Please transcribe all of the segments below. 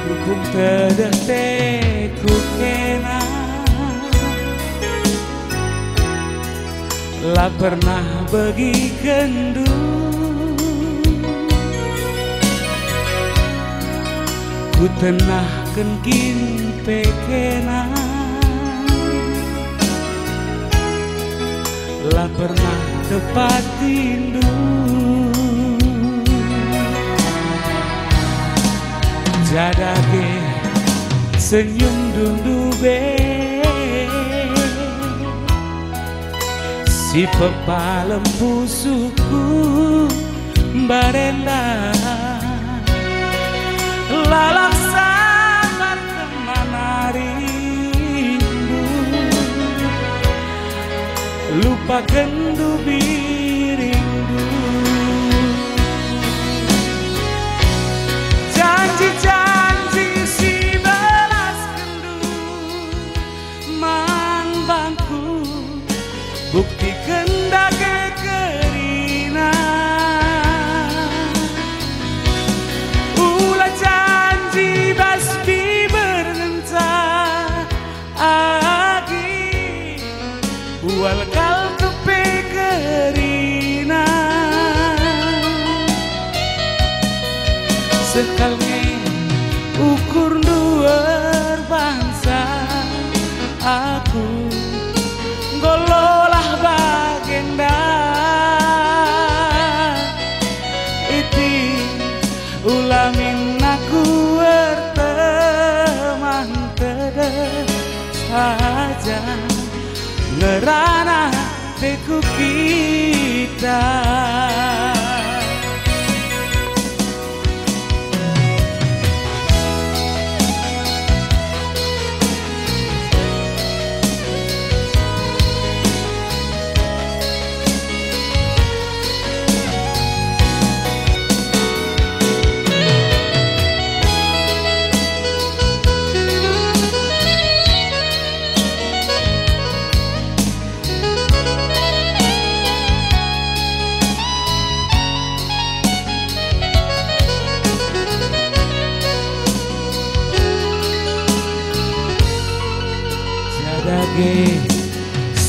Rukung tedeh teku kena lah pernah bagi kendu ku tenahkan kin pekena lah pernah tepat tindu jadage senyum dundu be si pepalem pusuku barenda lalak sangat kemana rindu lupakan dubi rindu janji-janji si belas kendu man bangku bukti kendake kerina ulah janji basbi bernenca agi wal kal kepe kerina sekalnya ukur duer bangsa aku gololah bagenda iti ulamin aku berteman tedeh saja ngerana teku kita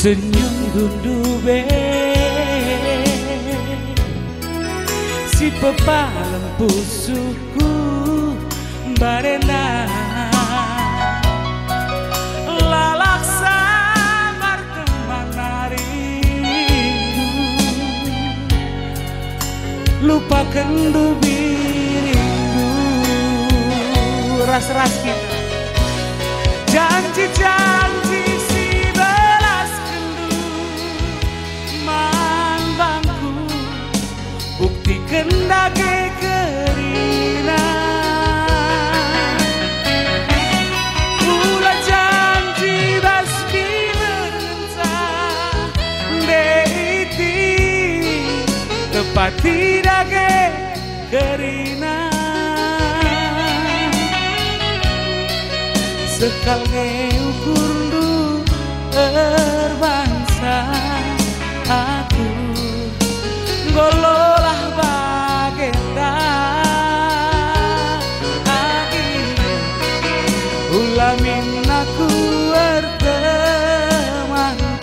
senyum dundu be si pepalem pusuku barenda lalak samar kemana rindu lupakan dubi rindu ras-ras kita janji-janji bukti kendake kerina ulah janji basbi berenca deiti tepat tidake kerina sekal ngeukur du erbangsa aku gololah bagenda agi ulamin aku berteman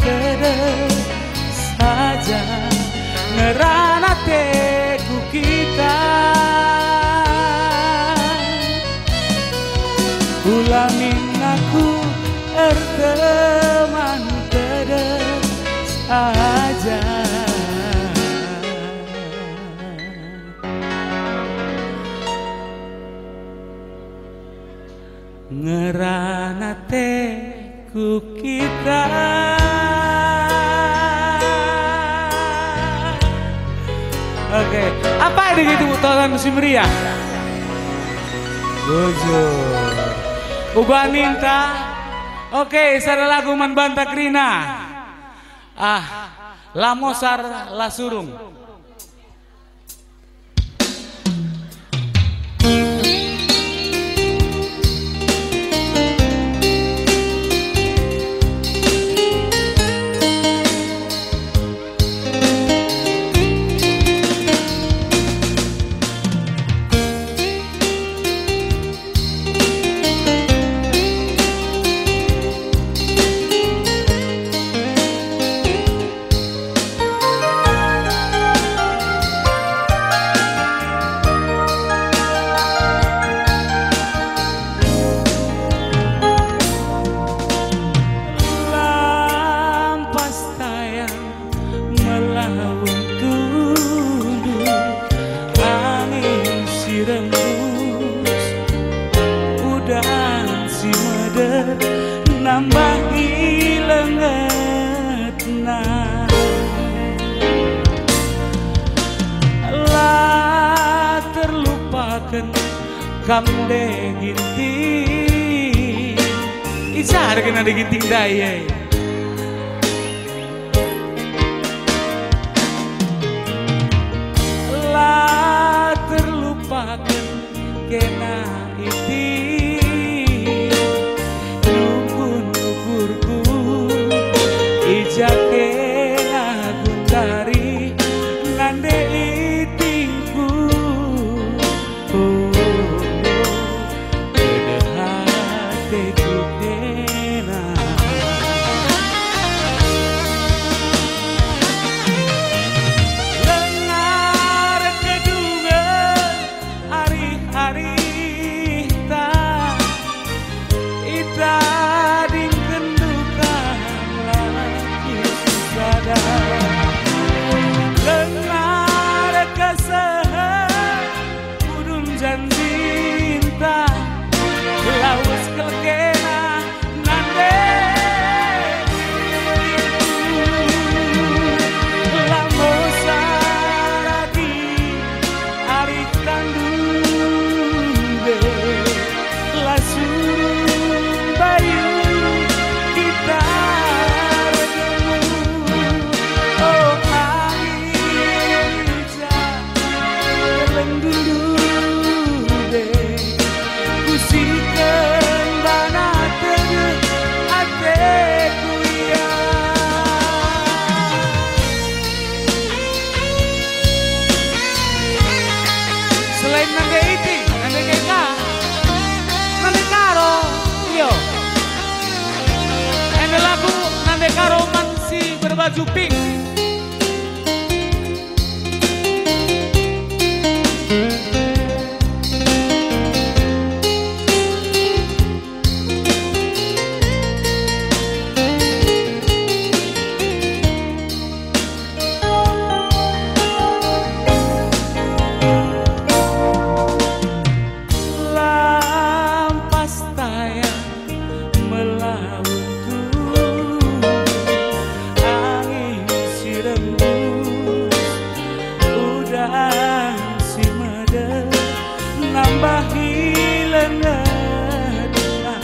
tedeh saja ngerana teku kita ulamin aku berteman tedeh saja ngerana teku kita. Oke, apa ini gitu tonton si Meriah? Jujur Uba Ninta. Oke, sada lagu man bantak Rina. La Mosar La Surung. nambahi lengetna lah terlupakan kamde ginting isar kena de ginting daya lah terlupakan kena iti nukur-nukurku ijake ngagundari nande itingku kedehate kena lengar kedungan ari-ari ita dingkendukan lagi susada lengar kesehan kudun janjinta lawas kelkena nande lamo saragi ari kandunge langsung bayu kita redemu oh Aisyah lendundude kusikeun bana teu ateku ya selain nande iti nande keka nande karo yo ini lagu nande karo mansi berbaju pink lampas tayang melautku angin si rembus udang si mede nambahi lengetna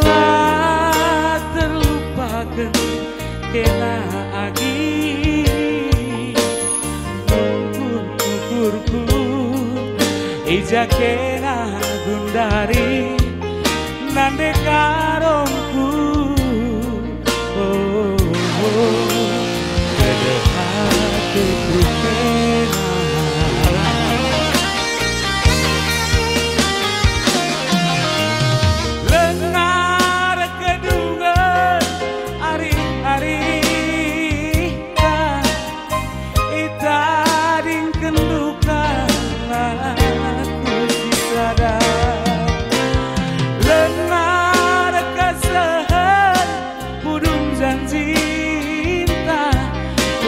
lah terlupakan kena agi nukur-nukurku ijake ngagundari nande karongku kedehate kena lengar kedungan ari-ari ita dingkendukan laku sisada lengar kesehan kudung janjinta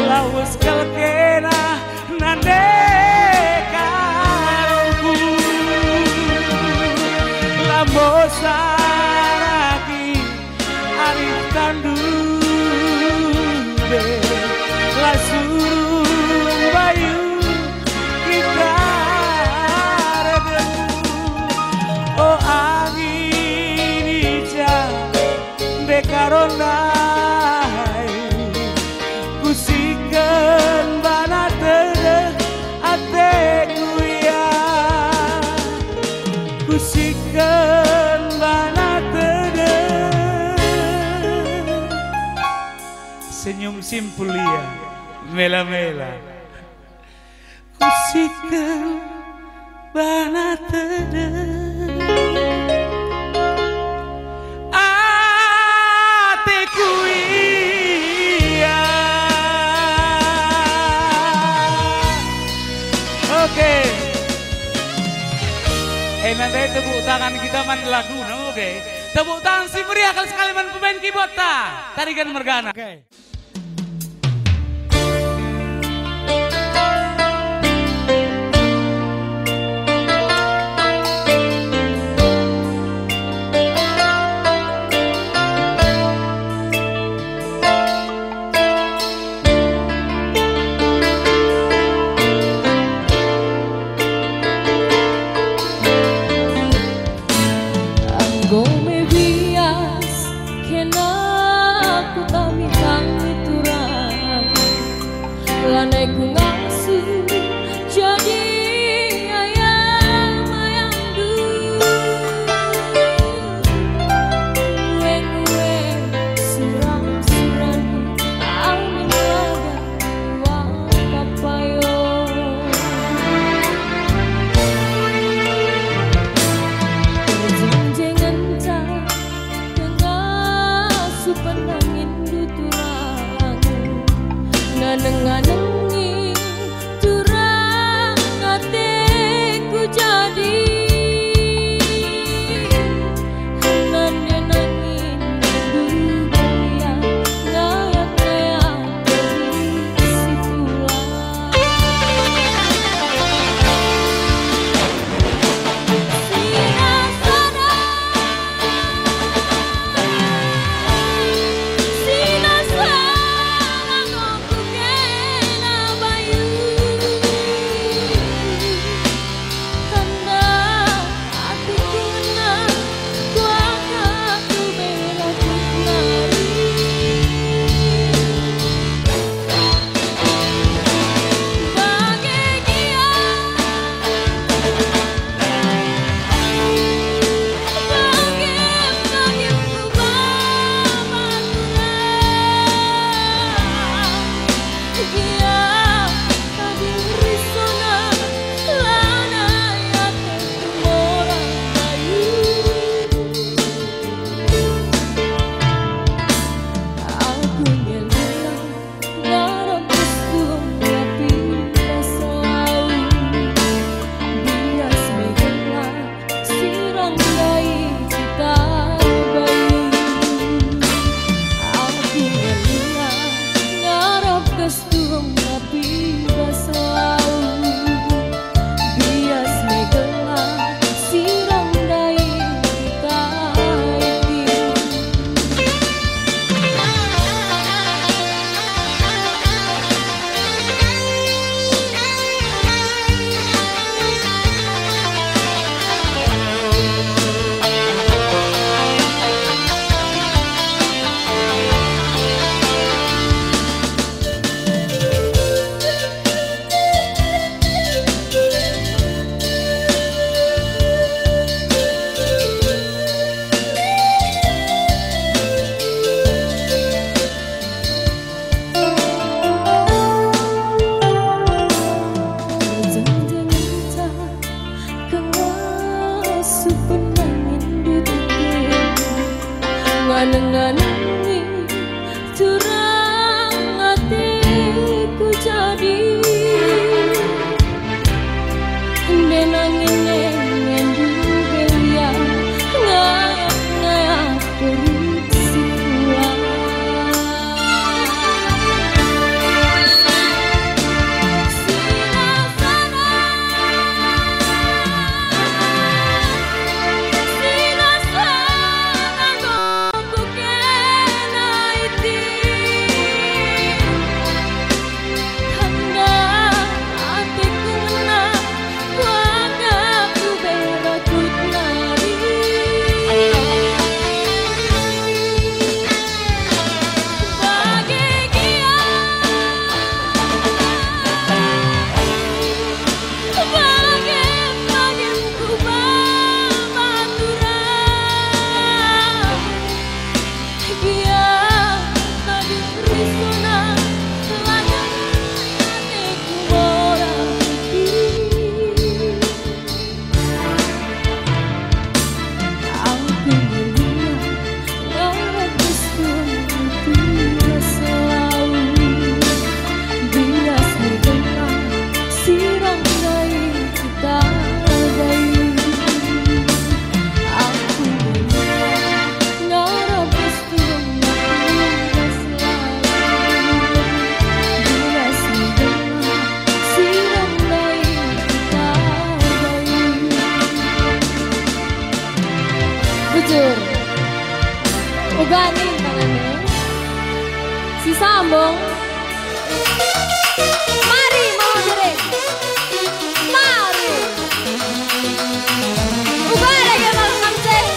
lawas kelkena nande karongku lambo saragi ari tandude langsung bayu kita redemu oh angin ija dekarondai kusikeun bana teu ateku ya kusikeun bana teu senyum simpul ya mela-mela kusikeun bana teu ateku ya oke nanti tepuk tangan kita man lagu oke tepuk tangan si meriah kali sekali man pemain keyboard tarikan mergana oke Aneng-anengi curang hatiku jadi denangin ngendu belia ngayak-ngayak terus pulang. Bujur uganin tangannya si sambung mari mau jering mari ugare ya mau kamceng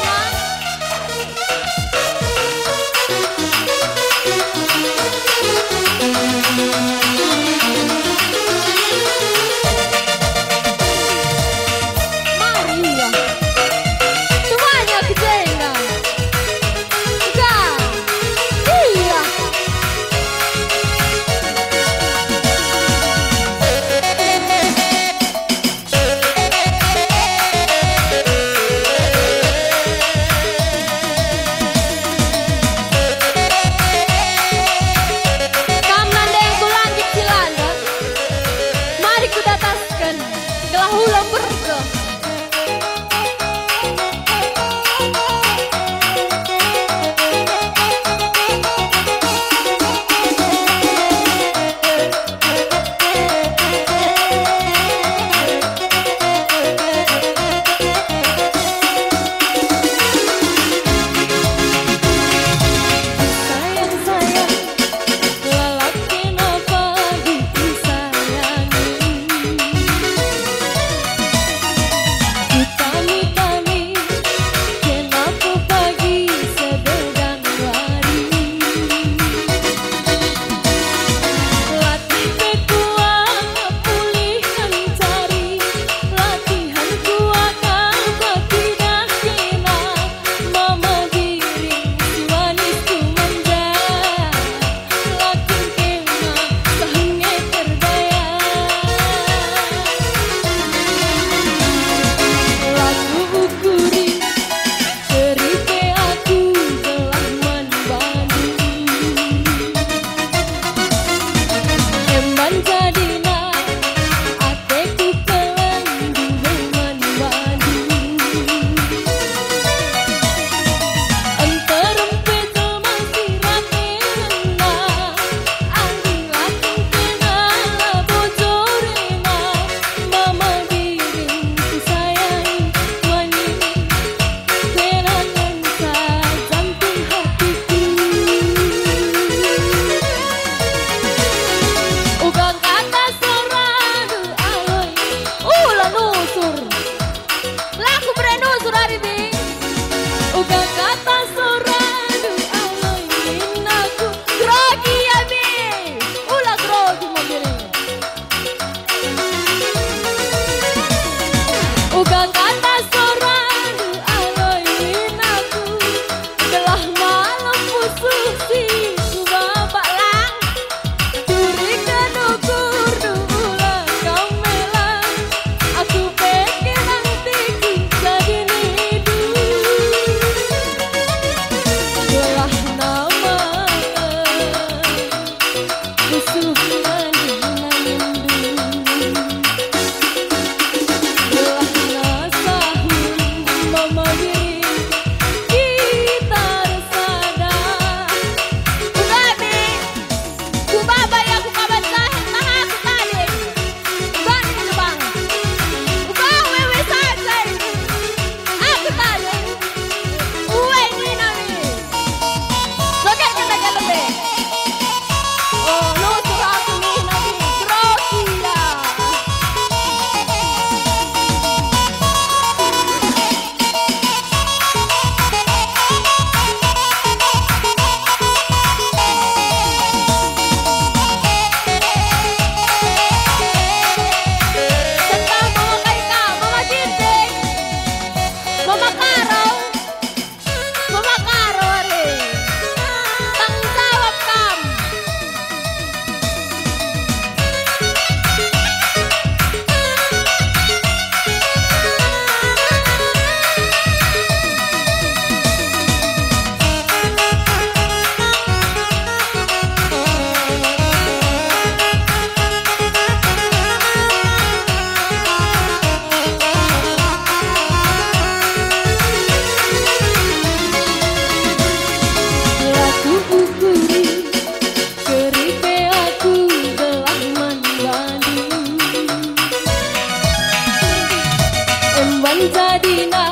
manjadina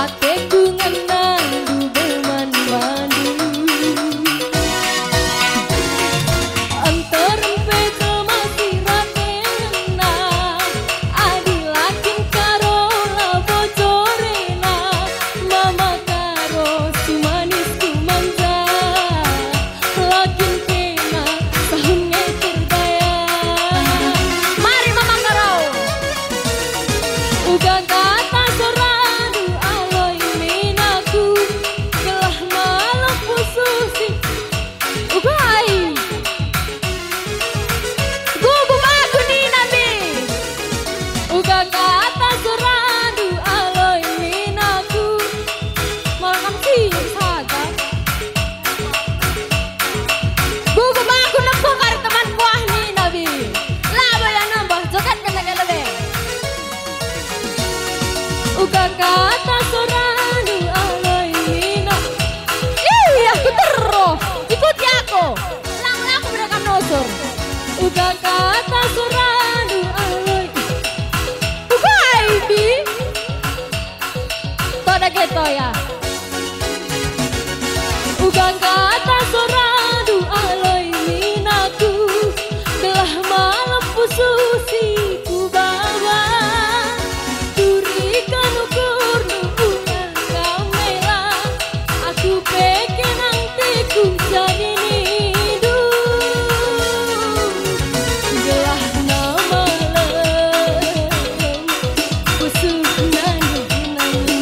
ateku ngenandu berman-mandu antarempe masih ratena adilakin karo la bocorena mama karo si manis ku manja lakin kena sahunge terdaya mari mama karo uga kata soradu aloi minaku telah malam pususi ugai gugu aku di nabi uga kata soradu aloi minaku malam siang saja gugu aku nepung karo teman kuah ni nabi laba yang nambah joget kena lebih uga kata soradu aloi mina ih aku terus ikuti aku lang aku berekam nosor uga kata soradu aloi uga ibi toda gitu ya uga kata soradu aloi minaku telah malam pususi ku bawa turikan ukur nuhungan kamela aku pengen nanti ku jadi nidu gelah nama lem pusuk nandu nandu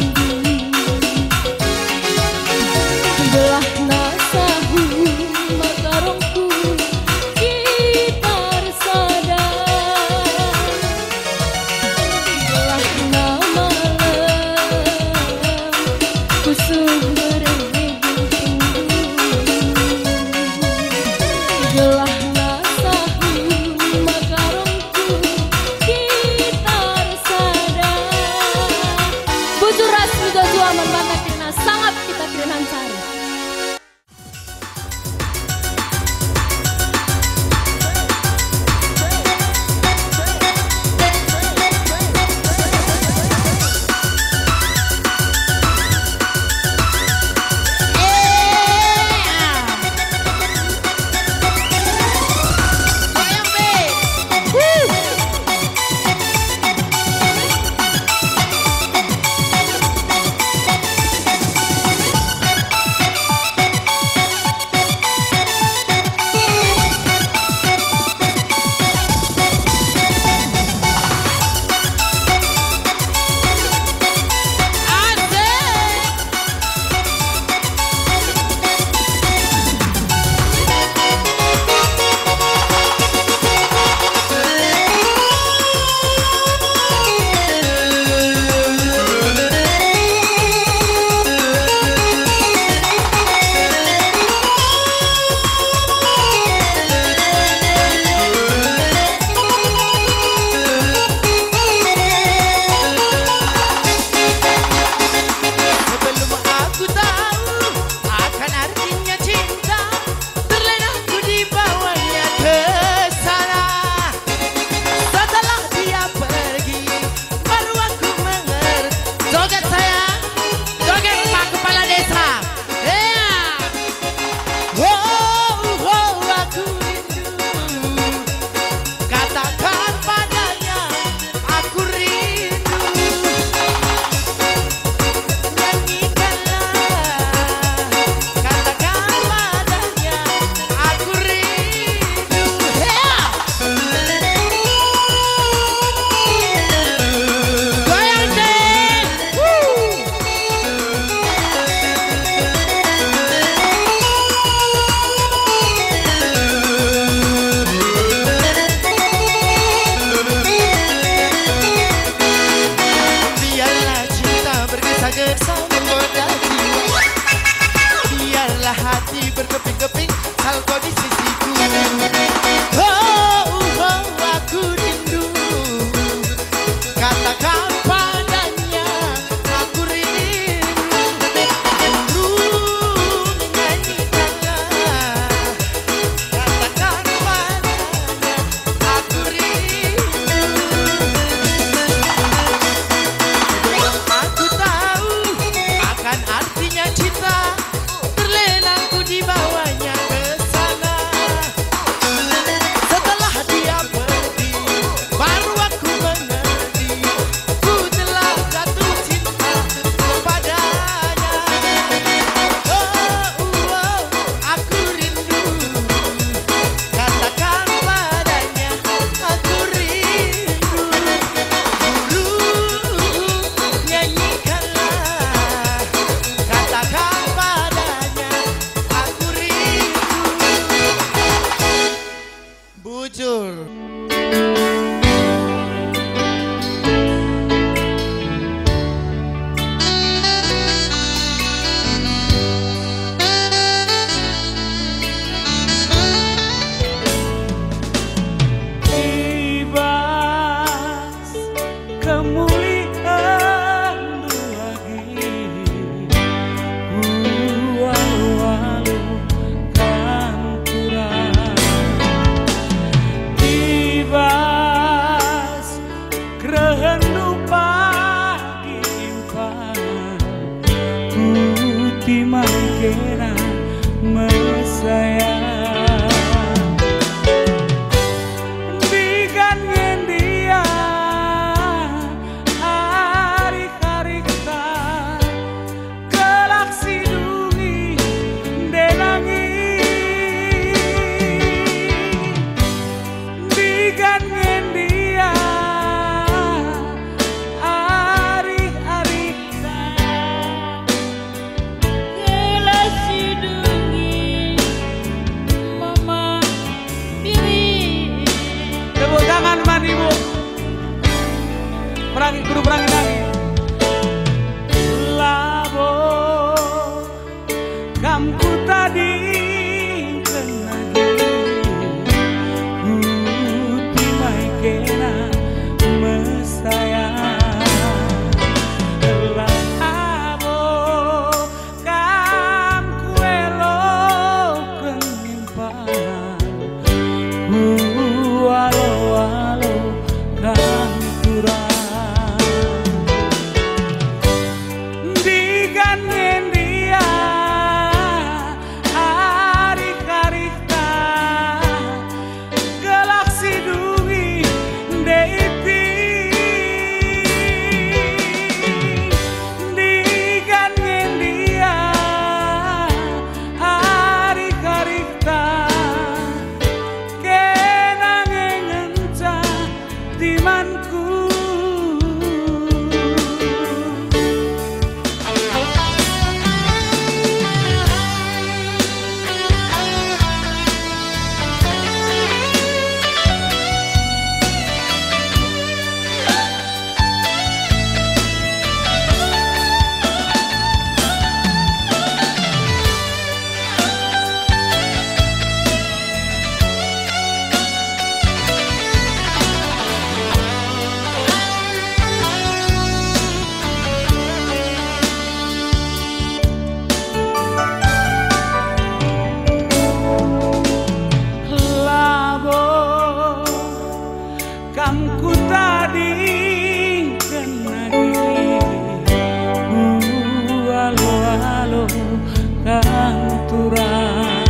pemulihan lagi walu-walu kanturan tibas kerendu pagi impan putih mangkena mesaya guru perangi lagi labo kamku tadi kenagi putih maikena mesaya labo kamku elok kenimpan walau-walau kanturan kamku tadi kenagi walau-walau kanturan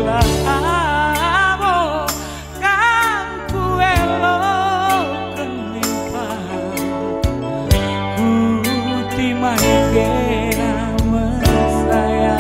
labo kamku elok kenimpan putih maikena mesaya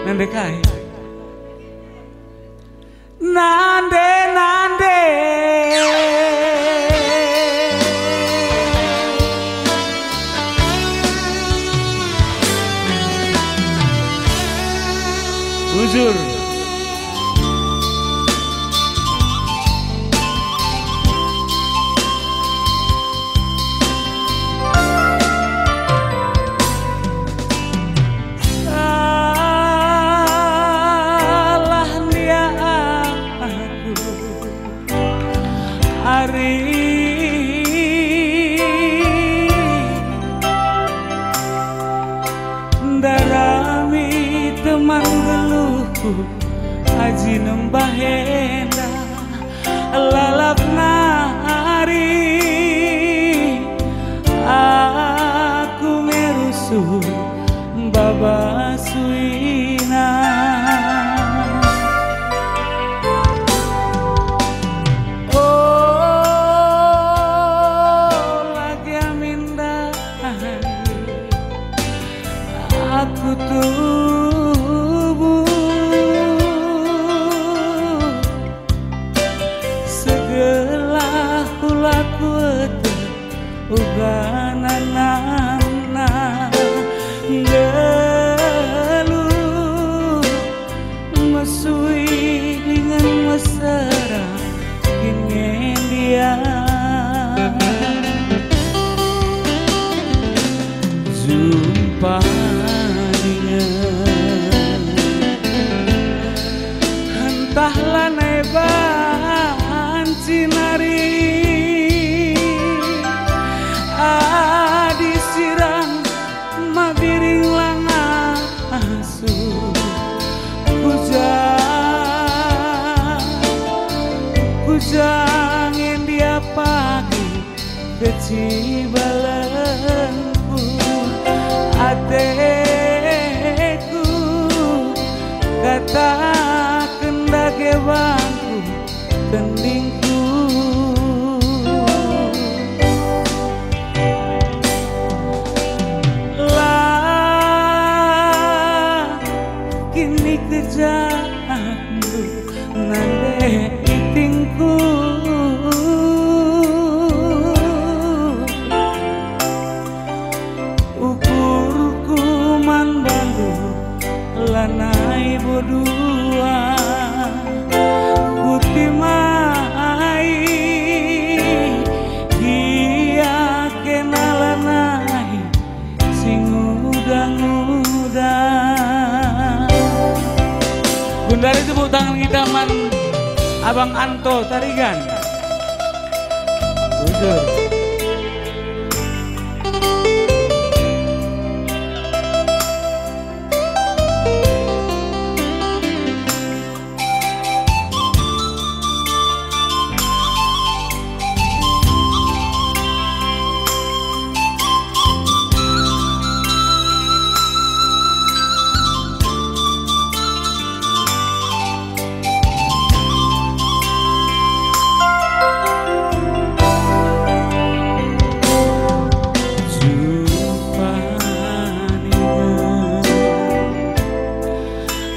Nandekai Nande Nande Bujur. Darami teman geluhku aji nembah henda lalap nari aku ngerusuh baba suina aku tubuh segala kulaku ugananana geluh mesui dengan mesra ingin dia jumpa entahlah neban cinari adi sirang mabiring langa asu kujang yang dia pagi keci balenku ateku kata kendake bangku kendingku lah kini kejahanku nande itingku ukurku man bandu lanai bodua kutimai dia kenalanai sing udang-udang Gundari tepuk tangan kita man Abang Anto Tarigan Bujur.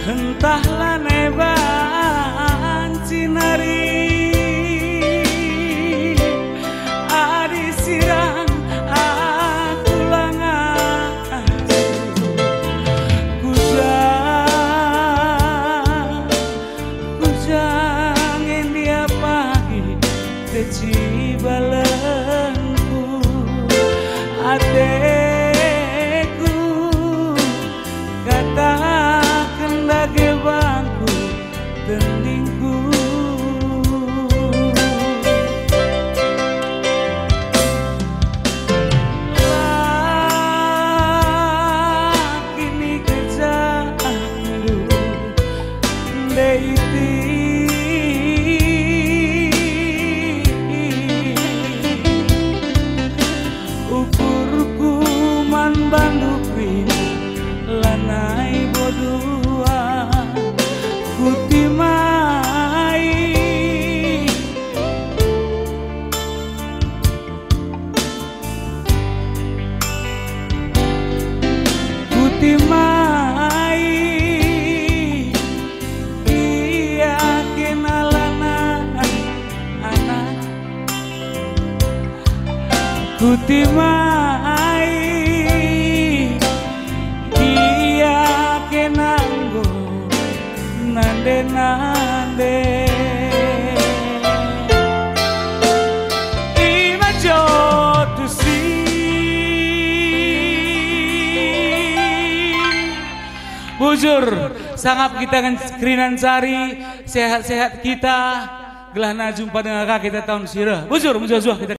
Entahlah neban cinari adi sirang aku langan kujang yang dia pagi keci balenku ateku kata kendake bangku tendingku lah kini kejahanku deiti ukurku man bandupin lanai bodua kutimai iya kenalan anak kutimai dia kenanggo nande nande imajo to see. Bujur sangap kita kan Krinan Sari, sehat-sehat kita. Gelahna jumpa dengan kakak kita tahun sirah. Bujur kita